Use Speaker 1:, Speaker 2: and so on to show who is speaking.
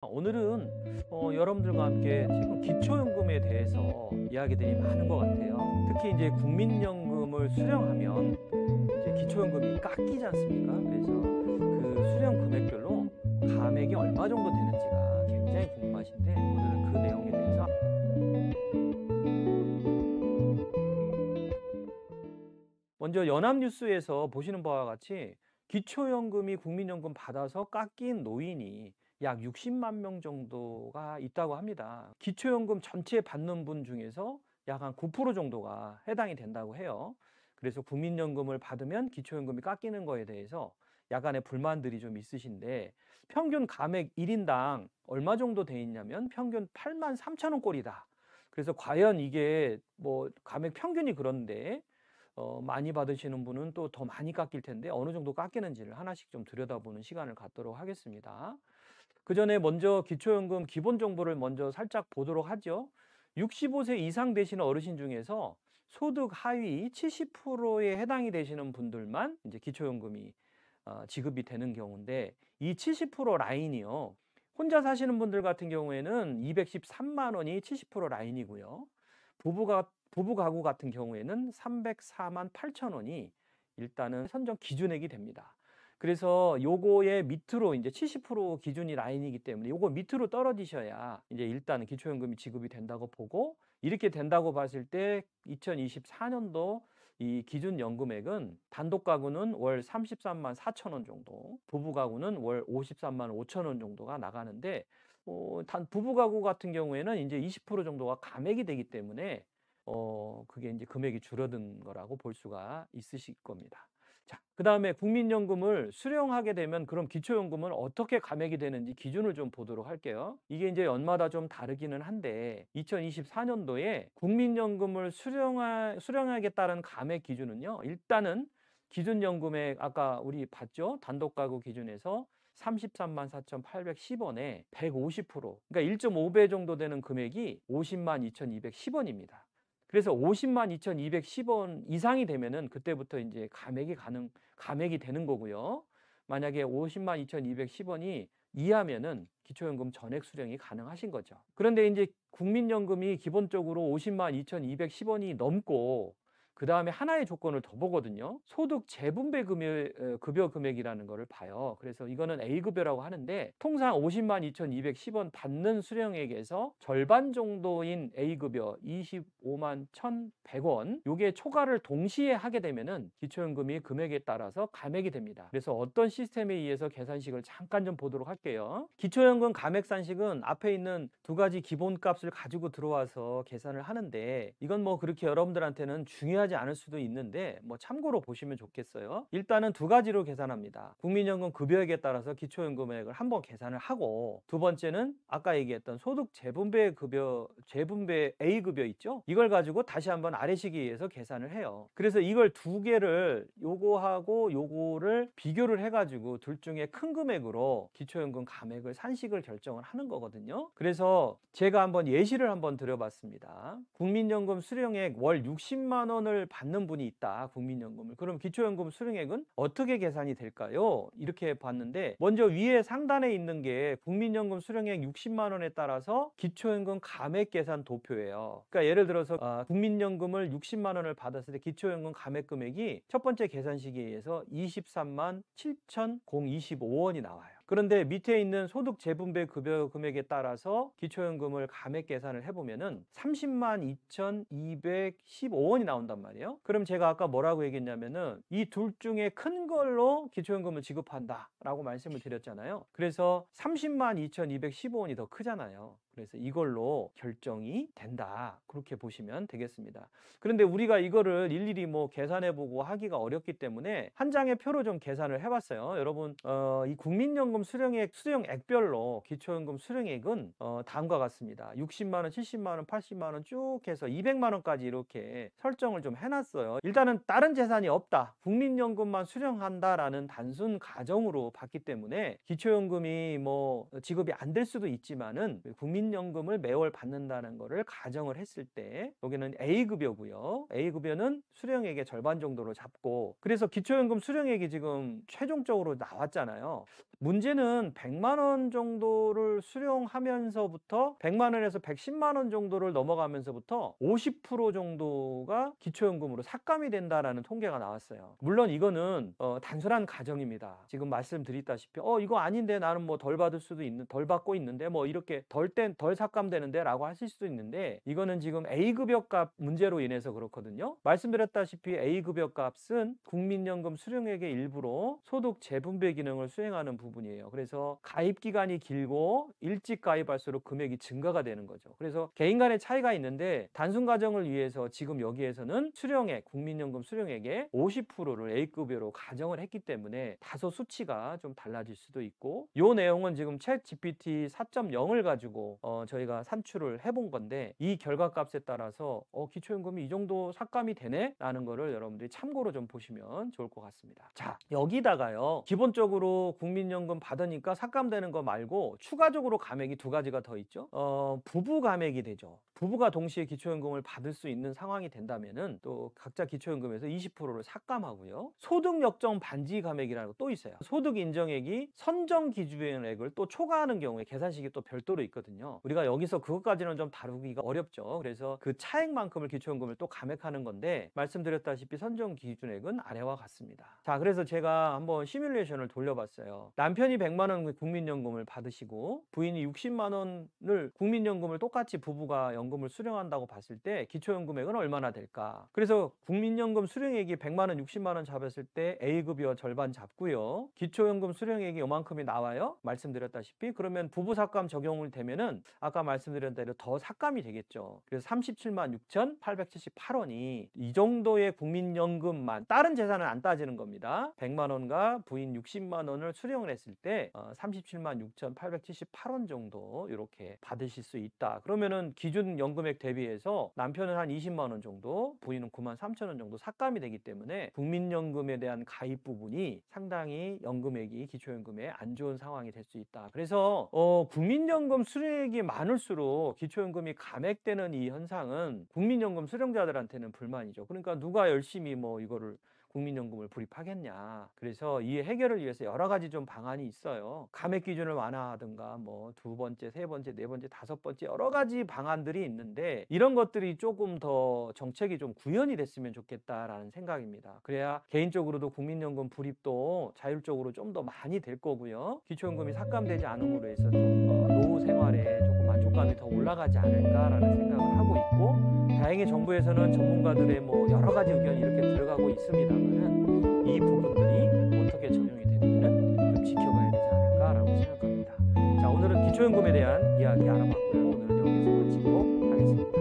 Speaker 1: 오늘은 여러분들과 함께 지금 기초연금에 대해서 이야기들이 많은 것 같아요. 특히 이제 국민연금을 수령하면 이제 기초연금이 깎이지 않습니까? 그래서 그 수령 금액별로 감액이 얼마 정도 되는지가 굉장히 궁금하신데 오늘은 그 내용에 대해서 먼저 연합뉴스에서 보시는 바와 같이 기초연금이 국민연금 받아서 깎인 노인이 약 60만 명 정도가 있다고 합니다. 기초연금 전체 받는 분 중에서 약 한 9% 정도가 해당이 된다고 해요. 그래서 국민연금을 받으면 기초연금이 깎이는 거에 대해서 약간의 불만들이 좀 있으신데, 평균 감액 1인당 얼마 정도 돼 있냐면 평균 8만 3천 원 꼴이다. 그래서 과연 이게 뭐 감액 평균이 그런데 많이 받으시는 분은 또 더 많이 깎일 텐데 어느 정도 깎이는지를 하나씩 좀 들여다보는 시간을 갖도록 하겠습니다. 그 전에 먼저 기초연금 기본 정보를 먼저 살짝 보도록 하죠. 65세 이상 되시는 어르신 중에서 소득 하위 70%에 해당이 되시는 분들만 이제 기초연금이 지급이 되는 경우인데, 이 70% 라인이요. 혼자 사시는 분들 같은 경우에는 213만 원이 70% 라인이고요. 부부 가구 같은 경우에는 304만 8천 원이 일단은 선정 기준액이 됩니다. 그래서 요거의 밑으로 이제 70% 기준이 라인이기 때문에 요거 밑으로 떨어지셔야 이제 일단은 기초연금이 지급이 된다고 보고, 이렇게 된다고 봤을 때 2024년도 이 기준 연금액은 단독 가구는 월 33만 4천 원 정도, 부부 가구는 월 53만 5천 원 정도가 나가는데, 단 부부 가구 같은 경우에는 이제 20% 정도가 감액이 되기 때문에 그게 이제 금액이 줄어든 거라고 볼 수가 있으실 겁니다. 자, 그다음에 국민연금을 수령하게 되면 그럼 기초연금은 어떻게 감액이 되는지 기준을 좀 보도록 할게요. 이게 이제 연마다 좀 다르기는 한데 2024년도에 국민연금을 수령하게 따른 감액 기준은요. 일단은 기준연금액 아까 우리 봤죠? 단독가구 기준에서 33만 4,810원에 150%, 그러니까 1.5배 정도 되는 금액이 50만 2,210원입니다. 그래서 50만 2,210원 이상이 되면은 그때부터 이제 감액이 되는 거고요. 만약에 50만 2,210원이 이하면은 기초연금 전액 수령이 가능하신 거죠. 그런데 이제 국민연금이 기본적으로 50만 2,210원이 넘고 그 다음에 하나의 조건을 더 보거든요. 소득 재분배 급여 금액이라는 거를 봐요. 그래서 이거는 A급여라고 하는데, 통상 50만 2,210원 받는 수령액에서 절반 정도인 A급여 25만 1,100원, 요게 초과를 동시에 하게 되면은 기초연금이 금액에 따라서 감액이 됩니다. 그래서 어떤 시스템에 의해서 계산식을 잠깐 좀 보도록 할게요. 기초연금 감액산식은 앞에 있는 두 가지 기본값을 가지고 들어와서 계산을 하는데, 이건 뭐 그렇게 여러분들한테는 중요하지 않을 수도 있는데 뭐 참고로 보시면 좋겠어요. 일단은 두 가지로 계산합니다. 국민연금 급여액에 따라서 기초연금액을 한번 계산을 하고, 두 번째는 아까 얘기했던 소득 재분배 A급여 있죠? 이걸 가지고 다시 한번 아래식에 의해서 계산을 해요. 그래서 이걸 두 개를 요거하고 요거를 비교를 해가지고 둘 중에 큰 금액으로 기초연금 감액을 산식을 결정을 하는 거거든요. 그래서 제가 한번 예시를 한번 드려봤습니다. 국민연금 수령액 월 60만 원을 받는 분이 있다, 국민연금을. 그럼 기초연금 수령액은 어떻게 계산이 될까요? 이렇게 봤는데, 먼저 위에 상단에 있는 게 국민연금 수령액 60만 원에 따라서 기초연금 감액 계산 도표예요. 그러니까 예를 들어서 국민연금을 60만 원을 받았을 때 기초연금 감액 금액이 첫 번째 계산식에 의해서 23만 7,025원이 나와요. 그런데 밑에 있는 소득 재분배 급여 금액에 따라서 기초연금을 감액 계산을 해보면은 30만 2,215원이 나온단 말이에요. 그럼 제가 아까 뭐라고 얘기했냐면은 이 둘 중에 큰 걸로 기초연금을 지급한다라고 말씀을 드렸잖아요. 그래서 30만 2,215원이 더 크잖아요. 그래서 이걸로 결정이 된다, 그렇게 보시면 되겠습니다. 그런데 우리가 이거를 일일이 뭐 계산해보고 하기가 어렵기 때문에 한 장의 표로 좀 계산을 해봤어요. 여러분, 이 국민연금 수령액별로 기초연금 수령액은 다음과 같습니다. 60만 원, 70만 원, 80만 원 쭉 해서 200만 원까지 이렇게 설정을 좀 해놨어요. 일단은 다른 재산이 없다, 국민연금만 수령한다라는 단순 가정으로 봤기 때문에 기초연금이 뭐 지급이 안 될 수도 있지만은 국민연금을 매월 받는다는 거를 가정을 했을 때 여기는 A급여고요. A급여는 수령액의 절반 정도로 잡고, 그래서 기초연금 수령액이 지금 최종적으로 나왔잖아요. 문제는 100만 원 정도를 수령하면서부터 100만 원에서 110만 원 정도를 넘어가면서부터 50% 정도가 기초연금으로 삭감이 된다라는 통계가 나왔어요. 물론 이거는 단순한 가정입니다. 지금 말씀드렸다시피 이거 아닌데 나는 뭐 덜 받을 수도 있는, 덜 받고 있는데 뭐 이렇게 덜 삭감되는데 라고 하실 수도 있는데, 이거는 지금 A급여값 문제로 인해서 그렇거든요. 말씀드렸다시피 A급여값은 국민연금 수령액의 일부로 소득 재분배 기능을 수행하는 부분이에요. 그래서 가입 기간이 길고 일찍 가입할수록 금액이 증가가 되는 거죠. 그래서 개인 간의 차이가 있는데 단순 가정을 위해서 지금 여기에서는 수령액, 국민연금 수령액의 50%를 A급여로 가정을 했기 때문에 다소 수치가 좀 달라질 수도 있고, 요 내용은 지금 챗 GPT 4.0을 가지고 저희가 산출을 해본 건데, 이 결과값에 따라서 기초연금이 이 정도 삭감이 되네? 라는 거를 여러분들이 참고로 좀 보시면 좋을 것 같습니다. 자, 여기다가요, 기본적으로 국민연금 받으니까 삭감되는 거 말고 추가적으로 감액이 두 가지가 더 있죠. 부부 감액이 되죠. 부부가 동시에 기초연금을 받을 수 있는 상황이 된다면은 또 각자 기초연금에서 20%를 삭감하고요. 소득 역정 반지 감액이라는 거 또 있어요. 소득 인정액이 선정 기준액을 또 초과하는 경우에 계산식이 또 별도로 있거든요. 우리가 여기서 그것까지는 좀 다루기가 어렵죠. 그래서 그 차액만큼을 기초연금을 또 감액하는 건데, 말씀드렸다시피 선정 기준액은 아래와 같습니다. 자, 그래서 제가 한번 시뮬레이션을 돌려봤어요. 남편이 100만 원 국민연금을 받으시고 부인이 60만 원을 국민연금을 똑같이 부부가 연금을 수령한다고 봤을 때 기초연금액은 얼마나 될까? 그래서 국민연금 수령액이 100만 원, 60만 원 잡았을 때 A급여 절반 잡고요. 기초연금 수령액이 요만큼이 나와요. 말씀드렸다시피 그러면 부부 삭감 적용을 되면은 아까 말씀드린 대로 더 삭감이 되겠죠. 그래서 37만 6,878원이 이 정도의 국민연금만, 다른 재산은 안 따지는 겁니다. 100만 원과 부인 60만 원을 수령을 했을 때 37만 6,878원 정도 이렇게 받으실 수 있다. 그러면은 기준 연금액 대비해서 남편은 한 20만 원 정도, 부인은 9만 3천 원 정도 삭감이 되기 때문에 국민연금에 대한 가입 부분이 상당히 연금액이 기초연금에 안 좋은 상황이 될 수 있다. 그래서 국민연금 수령액이 많을수록 기초연금이 감액되는 이 현상은 국민연금 수령자들한테는 불만이죠. 그러니까 누가 열심히 뭐 이거를 국민연금을 불입하겠냐. 그래서 이 해결을 위해서 여러 가지 좀 방안이 있어요. 감액 기준을 완화하든가 뭐 두 번째, 세 번째, 네 번째, 다섯 번째 여러 가지 방안들이 있는데, 이런 것들이 조금 더 정책이 좀 구현이 됐으면 좋겠다라는 생각입니다. 그래야 개인적으로도 국민연금 불입도 자율적으로 좀 더 많이 될 거고요. 기초연금이 삭감되지 않음으로 해서 좀 노후 생활에 조금 만족감이 더 올라가지 않을까라는 생각을 하고 있고, 다행히 정부에서는 전문가들의 뭐 여러 가지 의견이 이렇게 들어가고 있습니다만은 이 부분들이 어떻게 적용이 되는지는 좀 지켜봐야 되지 않을까라고 생각합니다. 자, 오늘은 기초연금에 대한 이야기 알아봤고요. 오늘은 여기서 마치도록 하겠습니다.